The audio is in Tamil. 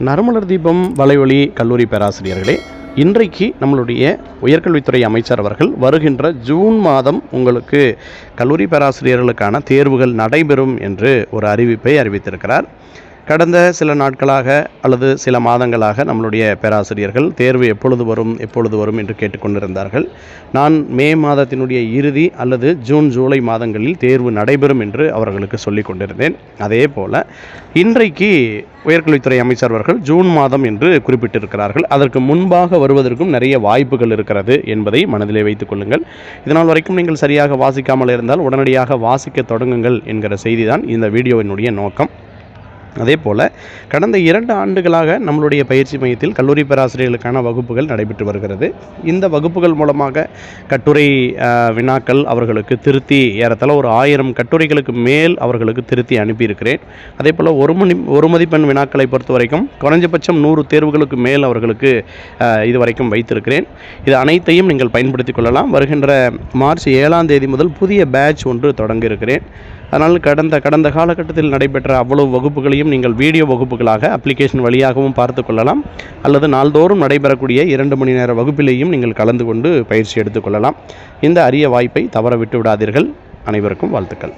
நறுமலர் தீபம் வலைவழி கல்லூரி பேராசிரியர்களே, இன்றைக்கு நம்மளுடைய உயர்கல்வித்துறை அமைச்சர் அவர்கள் வருகின்ற ஜூன் மாதம் உங்களுக்கு கல்லூரி பேராசிரியர்களுக்கான தேர்வுகள் நடைபெறும் என்று ஒரு அறிவிப்பை அறிவித்திருக்கிறார். கடந்த சில நாட்களாக அல்லது சில மாதங்களாக நம்மளுடைய பேராசிரியர்கள் தேர்வு எப்பொழுது வரும் என்று கேட்டுக்கொண்டிருந்தார்கள். நான் மே மாதத்தினுடைய இறுதி அல்லது ஜூலை மாதங்களில் தேர்வு நடைபெறும் என்று அவர்களுக்கு சொல்லிக் கொண்டிருந்தேன். அதே போல் இன்றைக்கு உயர்கல்வித்துறை அமைச்சர் அவர்கள் ஜூன் மாதம் என்று குறிப்பிட்டிருக்கிறார்கள். அதற்கு முன்பாக வருவதற்கும் நிறைய வாய்ப்புகள் இருக்கிறது என்பதை மனதிலே வைத்துக் கொள்ளுங்கள். இதனால் வரைக்கும் நீங்கள் சரியாக வாசிக்காமல் இருந்தால் உடனடியாக வாசிக்க தொடங்குங்கள் என்கிற செய்திதான் இந்த வீடியோவினுடைய நோக்கம். அதே போல் கடந்த 2 ஆண்டுகளாக நம்மளுடைய பயிற்சி மையத்தில் கல்லூரி பேராசிரியர்களுக்கான வகுப்புகள் நடைபெற்று வருகிறது. இந்த வகுப்புகள் மூலமாக கட்டுரை வினாக்கள் அவர்களுக்கு திருத்தி ஏறத்தாழ ஒரு 1000 கட்டுரைகளுக்கு மேல் அவர்களுக்கு திருத்தி அனுப்பியிருக்கிறேன். அதே போல் ஒரு மதிப்பெண் வினாக்களை பொறுத்த வரைக்கும் குறைஞ்சபட்சம் 100 தேர்வுகளுக்கு மேல் அவர்களுக்கு இதுவரைக்கும் வைத்திருக்கிறேன். இது அனைத்தையும் நீங்கள் பயன்படுத்திக் கொள்ளலாம். வருகின்ற மார்ச் 7ஆம் தேதி முதல் புதிய பேட்ச் ஒன்று தொடங்க இருக்கிறேன். அதனால் கடந்த காலகட்டத்தில் நடைபெற்ற அவ்வளவு வகுப்புகளையும் நீங்கள் வீடியோ வகுப்புகளாக அப்ளிகேஷன் வழியாகவும் பார்த்து கொள்ளலாம், அல்லது நாள்தோறும் நடைபெறக்கூடிய 2 மணி நேர வகுப்பிலேயும் நீங்கள் கலந்து கொண்டு பயிற்சி எடுத்துக்கொள்ளலாம். இந்த அரிய வாய்ப்பை தவற விட்டு விடாதீர்கள். அனைவருக்கும் வாழ்த்துக்கள்.